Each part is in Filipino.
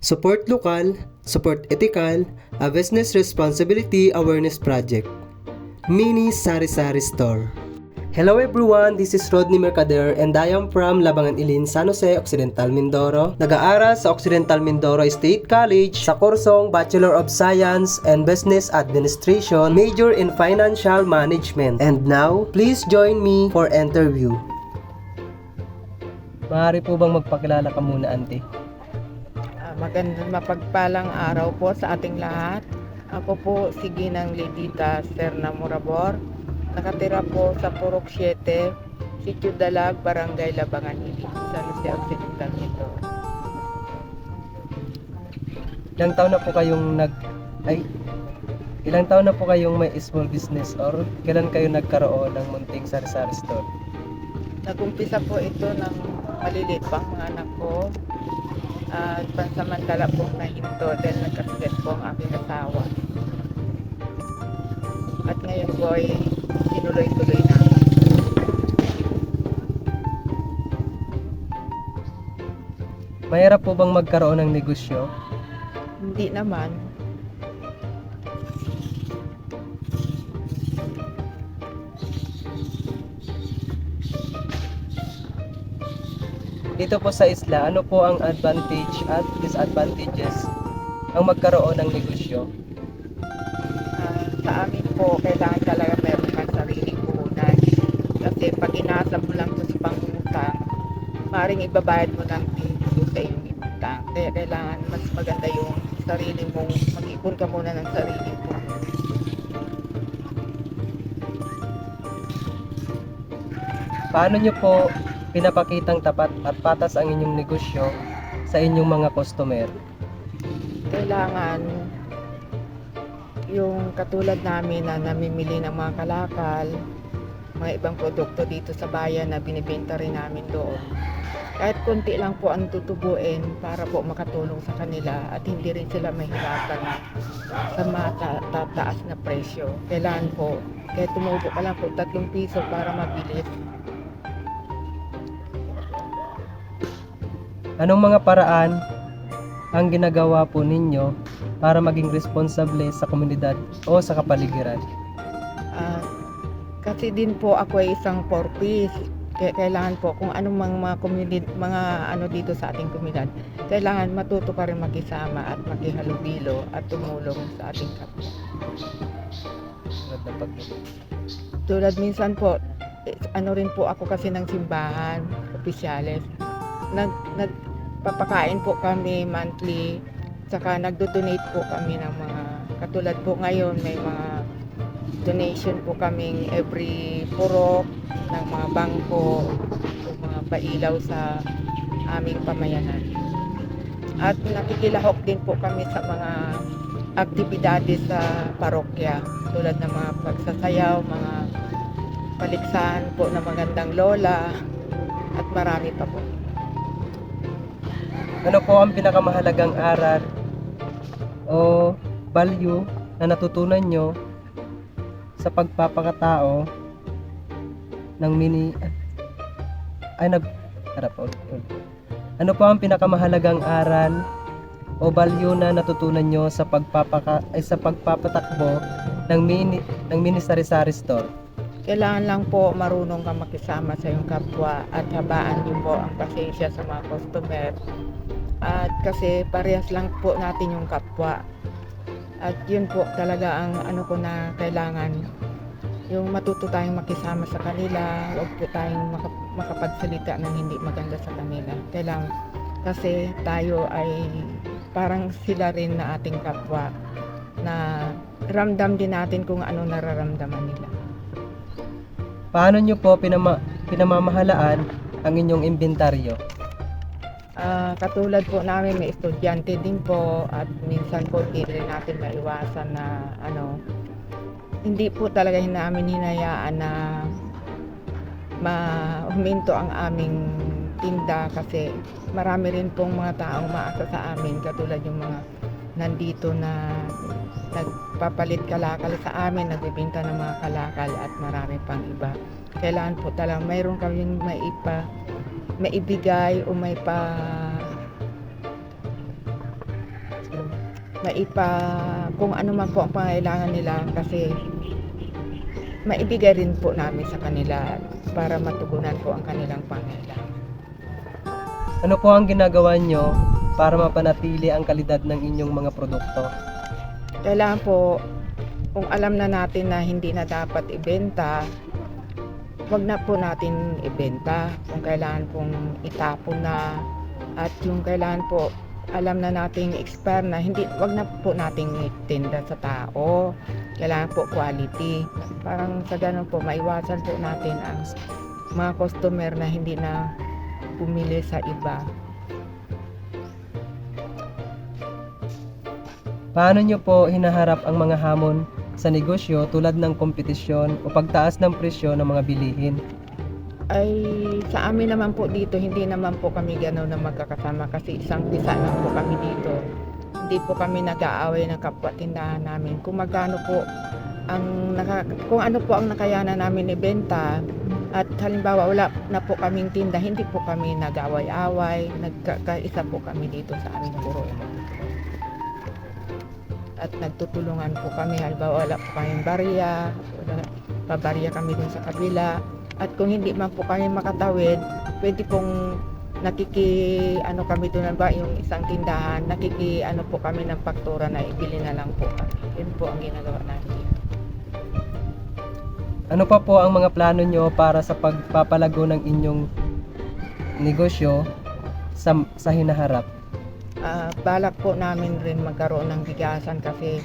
Support Lokal, Support Ethical, a Business Responsibility Awareness Project. Mini Sari Sari Store. Hello everyone, this is Rodney Mercader and I am from Labangan Ilin, San Jose, Occidental Mindoro. Nag-aaral sa Occidental Mindoro State College sa kursong Bachelor of Science and Business Administration, major in Financial Management. And now, please join me for interview. Maaari po bang magpakilala ka muna, Auntie? Magandang mapagpalang araw po sa ating lahat. Ako po si Ginang Lidita Serna Morabor. Nakatira po sa Purok 7, Sitio Dalag, Barangay Labangan Ilin, San Jose Occidental Mindoro. Ilang taon na po kayong may small business or kailan kayo nagkaroon ng munting sari-sari store? Nagumpisa po ito ng maliliit pang mga anak ko. At pansamantala pong nahinto dahil nagkasakit po ang aking asawa. At ngayon po ay tinuloy-tuloy na. Mahirap po bang magkaroon ng negosyo? Hindi naman. Dito po sa isla, ano po ang advantage at disadvantages ang magkaroon ng negosyo? Sa amin po, kailangan talaga meron kang sariling puhunan. Kasi pag inasa mo lang ito sa pangungutang, maaaring ibabayad mo ng dito sa iyong utang. Kaya kailangan mas maganda yung sarili mong, mag-ipon ka muna ng sarili mo. Paano nyo po pinapakitang tapat at patas ang inyong negosyo sa inyong mga customer? Kailangan yung katulad namin na namimili ng mga kalakal, mga ibang produkto dito sa bayan na binibenta rin namin doon. Kahit konti lang po ang tutubuin para po makatulong sa kanila at hindi rin sila mahirapan sa matataas na presyo. Kailangan po, kahit tumubo ka lang po 3 piso para mabilis. Anong mga paraan ang ginagawa po ninyo para maging responsable sa komunidad o sa kapaligiran? Kasi din po ako ay isang porpis. Kaya kailangan po kung anong mga ano dito sa ating komunidad, kailangan matuto ka rin makisama at makihalubilo at tumulong sa ating kapwa. Tulad minsan po, ano rin po ako kasi ng simbahan, opisyales. Nagpapakain po kami monthly, saka nagdo-donate po kami ng mga, katulad po ngayon may mga donation po kaming every purok ng mga bangko o mga pailaw sa aming pamayanan. At nakikilahok din po kami sa mga aktibidades sa parokya, tulad ng mga pagsasayaw, mga paliksahan po ng magandang lola at marami pa po. Ano po ang pinakamahalagang aral o value na natutunan nyo sa pagpapakatao ng Ano po ang pinakamahalagang aral o value na natutunan nyo sa pagpapatakbo ng mini sari-sari store? Kailangan lang po marunong kang makisama sa iyong kapwa at habaan din po ang pasensya sa mga customer. At kasi parehas lang po natin yung kapwa. At yun po talaga ang ano ko na kailangan. Yung matuto tayong makisama sa kanila, huwag po tayong makapagsalita ng hindi maganda sa kanila. Kailangan kasi tayo ay parang sila rin na ating kapwa na ramdam din natin kung ano nararamdaman nila. Paano nyo po pinamamahalaan ang inyong inventaryo? Katulad po namin may estudyante din po at minsan po hindi rin natin maiwasan na hindi po talaga namin hinayaan na huminto ang aming tinda kasi marami rin pong mga taong umaasa sa amin, katulad yung mga nandito na nagpapalit kalakal sa amin, nagbibenta ng mga kalakal at marami pang iba. Kailangan po talagang mayroon kaming maibigay o kung ano man po ang pangailangan nila, kasi maibigay rin po namin sa kanila para matugunan po ang kanilang pangailangan. Ano po ang ginagawa nyo para mapanatili ang kalidad ng inyong mga produkto? Kailangan po, kung alam na natin na hindi na dapat ibenta, wag na po natin ibenta. Kung kailangan pong itapon na, at yung kailangan po alam na nating expire na, wag na po nating itinda sa tao. Kailangan po quality. Parang sa ganun po, maiwasan po natin ang mga customer na hindi na pumili sa iba. Paano nyo po hinaharap ang mga hamon sa negosyo tulad ng kompetisyon o pagtaas ng presyo ng mga bilihin? Ay, sa amin naman po dito, hindi naman po kami gano'n na magkakasama kasi isang pisa lang po kami dito. Hindi po kami nag-aaway ng kapwa tindahan namin. Kung magkano po kung ano po ang nakayanan namin ibenta, at halimbawa wala na po kaming tinda, hindi po kami nag-away-away, nagkaisa po kami dito sa aming puro. At nagtutulungan po kami, halimbawa wala po kaming barya, pabarya kami dun sa kabila. At kung hindi man po kami makatawid, pwede pong kami doon ba yung isang tindahan, po kami ng faktura na ibili na lang po kami. Yun po ang ginagawa namin. Ano pa po ang mga plano nyo para sa pagpapalago ng inyong negosyo sa hinaharap? Balak po namin rin magkaroon ng bigasan kasi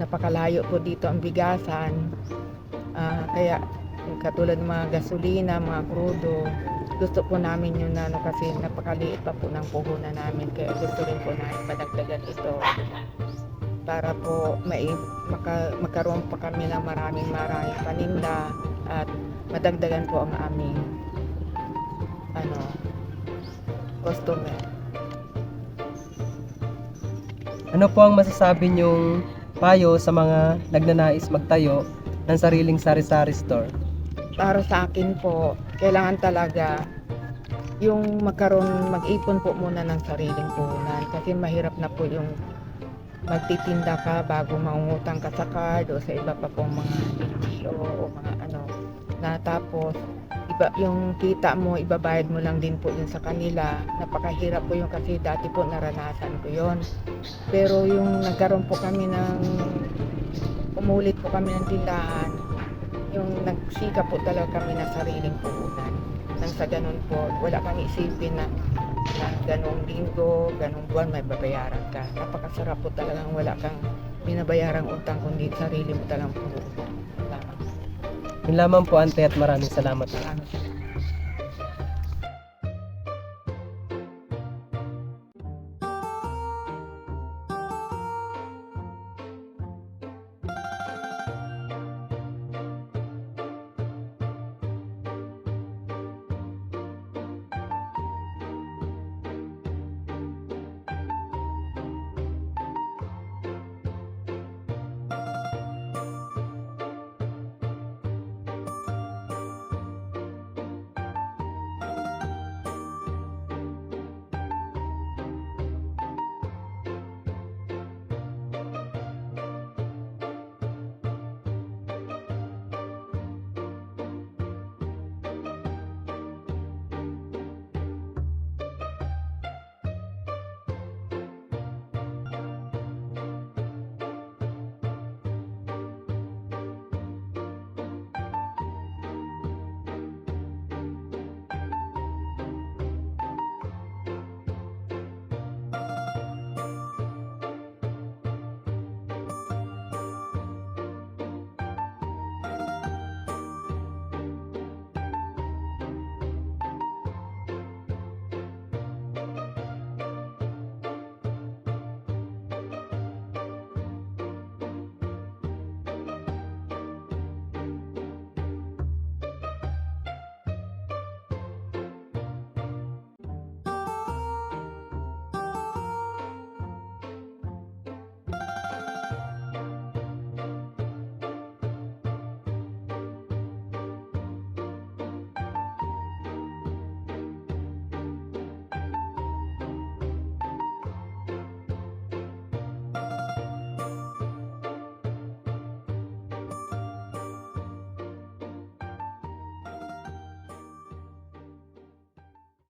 napakalayo po dito ang bigasan. Kaya katulad ng mga gasolina, mga krudo, gusto po namin yun kasi napakaliit pa po ng puhunan namin, kaya gusto rin po namin padagdagan ito para po magkaroon pa kami ng maraming paninda at madagdagan po ang aming customer. Ano po ang masasabi nyong payo sa mga nagnanais magtayo ng sariling sari-sari store? Para sa akin po, kailangan talaga yung mag-ipon po muna ng sariling puhunan, kasi mahirap na po yung magtitinda ka bago mangungutang ka sa card o sa iba pa pong mga NGO o mga na tapos yung kita mo, ibabayad mo lang din po yun sa kanila. Napakahirap po yun kasi dati po naranasan ko yun. Pero yung nagkaroon po kami umulit po kami ng tindahan, yung nagsika po talaga kami ng sariling puhunan. Nang sa ganun po, wala kang isipin na ganung linggo, ganung buwan may babayaran ka. Napakasarap po talagang wala kang binabayarang utang kundi sarili mo talagang puhunan. Yun lamang po, ante, at maraming salamat. Salamat.